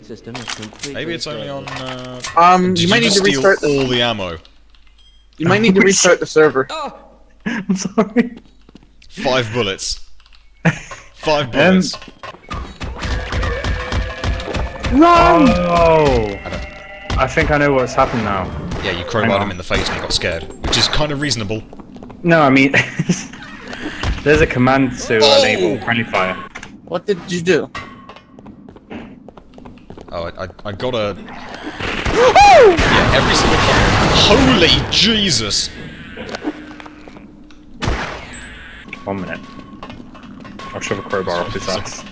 system is completely Maybe it's only on. You might need to restart all the ammo. You might need to restart the server. Oh! I'm sorry. 5 bullets. 5 bullets. Run! Oh! I think I know what's happened now. Yeah, you crowbarred him in the face and he got scared, which is kind of reasonable. No, I mean, there's a command to enable friendly fire. What did you do? Oh, I got a... Yeah, every single time. Holy Jesus! 1 minute. I'll shove a crowbar up his ass.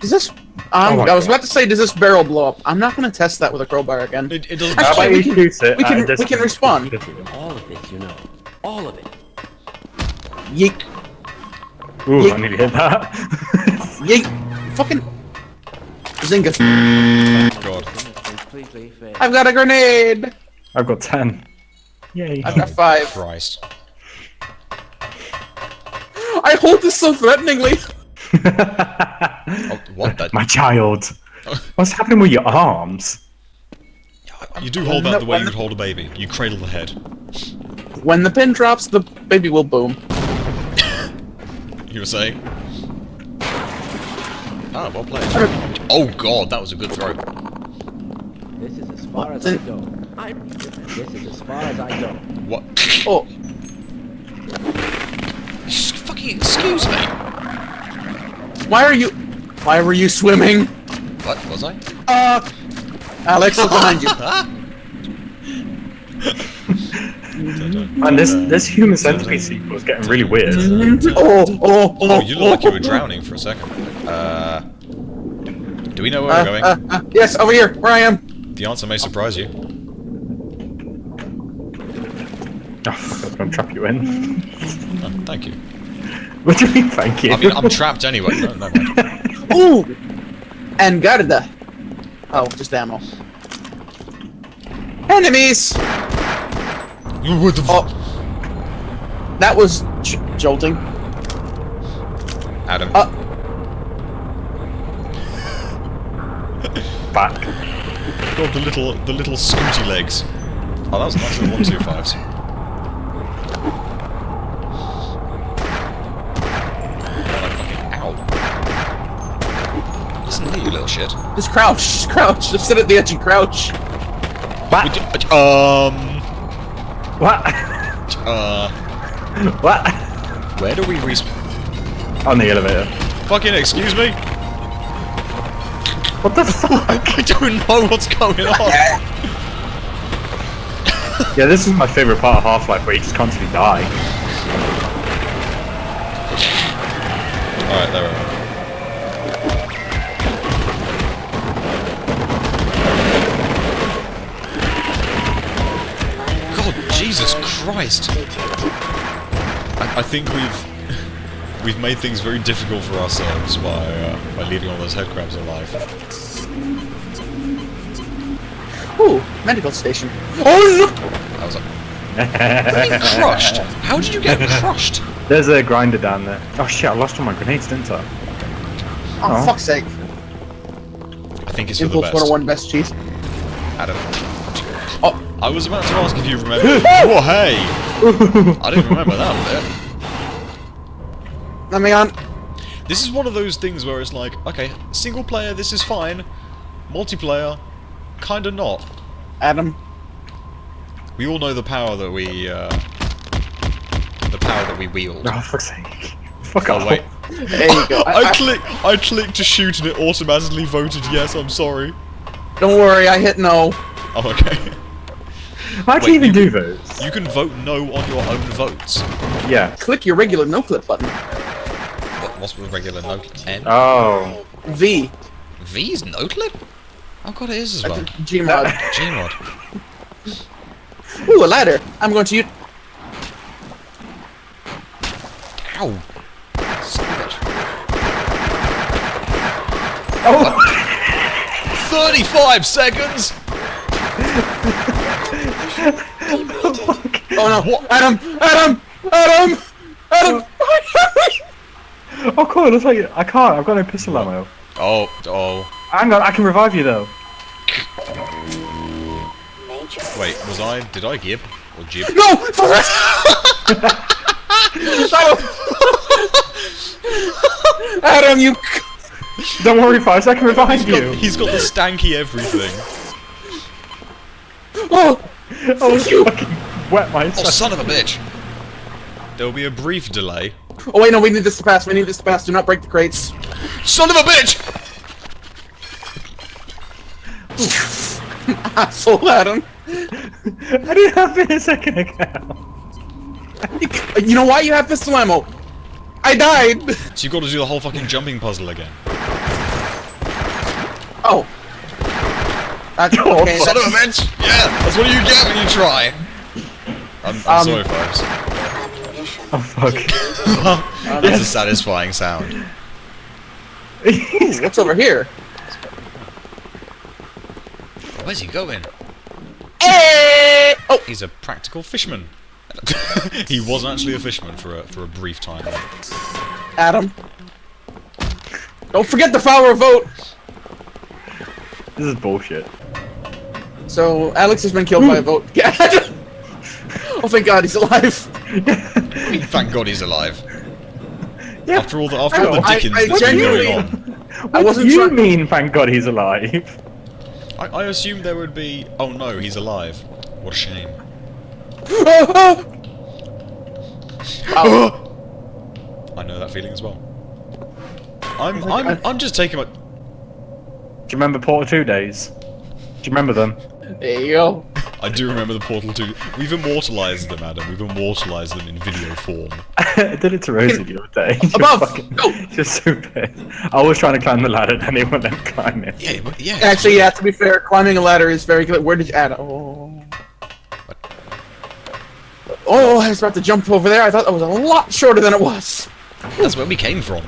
Does this... Oh my I was God. about to say, does this barrel blow up? I'm not going to test that with a crowbar again. It doesn't Actually, matter. we can respond. All of it, you know. All of it. Yeek. Ooh, Yeet. I nearly hit that. Yeek. Fucking... Bazinga. God. Completely fair. I've got a grenade! I've got 10. Yay. I've got 5. Christ. I hold this so threateningly! Oh, what the... My child. What's happening with your arms? You do hold that the way you would hold a baby. You cradle the head. When the pin drops, the baby will boom. You were saying? Ah, well played. Oh god, that was a good throw. This is as far as I go. This is as far as I go. What? Oh. Fucking excuse me! Why were you swimming? What, was I? Alex, look behind you. And this human centipede sequel is getting really weird. Oh, you look like you were drowning for a second. Do we know where we're going? Yes, over here, where I am. The answer may surprise you. Oh, I was going to trap you in. Oh, thank you. What do you mean, thank you? I mean, I'm trapped anyway. No mind. Ooh! And Garda. Oh, just ammo. Enemies! What the Oh. That was jolting. Adam. Back. God, the little scooty legs. Oh, that was nice little 1-2-5s. Ow. Listen to you, little shit. Just crouch, just sit at the edge and crouch. What? What? What? Where do we respawn? On the elevator. Fucking excuse me? What the fuck? I don't know what's going on. Yeah, this is my favourite part of Half-Life, where you just constantly die. Alright, there we go. God, Jesus Christ! I think we've made things very difficult for ourselves by leaving all those headcrabs alive. Ooh, medical station. Oh look! I was like, what are you crushed? How did you get crushed? There's a grinder down there. Oh shit, I lost all my grenades, didn't I? Oh, fuck's sake. I think it's for the Impulse best. 101 best cheese. Adam. Oh. I was about to ask if you remember. Oh, hey! I didn't remember that bit. Let me on. This is one of those things where it's like, okay, single player, this is fine. Multiplayer, kinda not. Adam. We all know the power that we wield. Oh, fuck's sake. Fuck Oh off. wait. There you go. I clicked to shoot and it automatically voted yes, I'm sorry. Don't worry, I hit no. Oh, okay. How do you even do those? You can vote no on your own votes. Yeah. Click your regular no-clip button. What's the regular no N? Oh. V. V's no clip? Oh god, it is as well. Gmod. Gmod. Ooh, a ladder. I'm going to use... Ow. Son of a bitch. Oh! 35 seconds! Oh no! What? Adam! Oh cool, it looks like I can't, I've got no pistol ammo. Oh. Hang on, I can revive you though. Wait, did I gib? Or jib? No! Adam, you... Don't worry, Fires, I can revive you. He's got the stanky everything. Oh! I was fucking wet Oh, myself. son of a bitch! There will be a brief delay. Oh wait, no, we need this to pass. We need this to pass. Do not break the crates. Son of a bitch! Asshole, Adam. I didn't have it a second ago. You know why you have this dilemma? I died! So you've got to do the whole fucking jumping puzzle again. Oh. That's okay. Son of a bitch! Yeah, that's what you get when you try! I'm sorry, folks. Oh fuck. That's a satisfying sound. Ooh, what's over here? Where's he going? Hey! Oh! He's a practical fisherman. He was actually a fisherman for a brief time. Adam. Don't forget the flower vote! This is bullshit. So, Alex has been killed by a vote. Oh, thank God, he's alive. Thank God he's alive. Yeah. After all the dickens I that's been genuinely- going on. I wasn't What do you trying- mean, thank God he's alive? I assumed there would be... Oh no, he's alive. What a shame. I know that feeling as well. I'm just taking my... Do you remember Portal 2 days? Do you remember them? There you go. I do remember the Portal 2. We've immortalised them, Adam. We've immortalised them in video form. I did it to Rosie the other day. Above! Go! Just so pissed. I was trying to climb the ladder and anyone let me climb it. Yeah, but yeah. Actually, yeah, to be fair, climbing a ladder is very good. Where did you add? Oh. Oh, I was about to jump over there. I thought that was a lot shorter than it was. That's where we came from.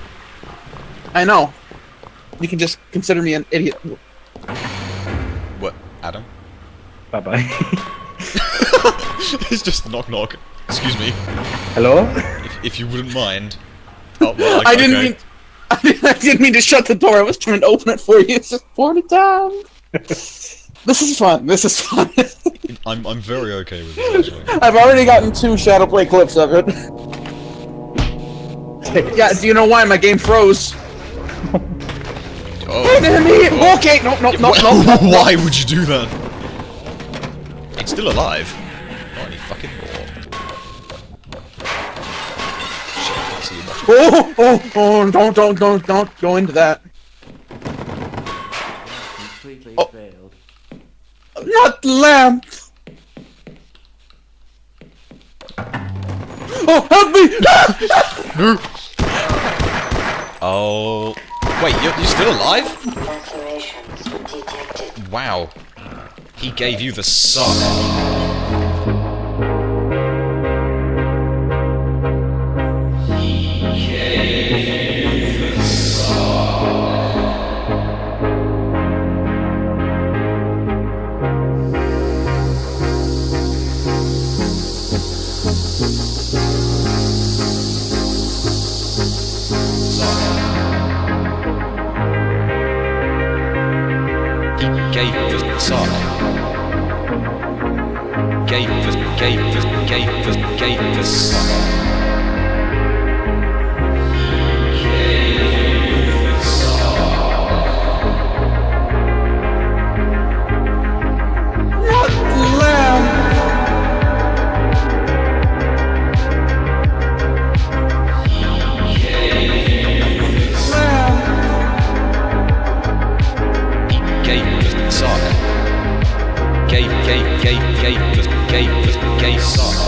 I know. You can just consider me an idiot. What, Adam? Bye bye. It's just knock knock. Excuse me. Hello? If you wouldn't mind. Oh, well, like, I didn't okay. mean. I didn't mean to shut the door. I was trying to open it for you. It's just pour it down. This is fun. This is fun. I'm very okay with it, actually. I've already gotten 2 Shadowplay clips of it. Yeah, do you know why my game froze? Oh. Okay, no. Why would you do that? It's still alive. Not any fucking more. Shit, I can't see you much. Oh, don't go into that. Completely failed. Not the lamp! Oh, help me! Oh. Wait, you're still alive? Wow. He gave you the suck. Gave the suck. Gave the suck. Not the lamp! Gave the suck. Gave the suck.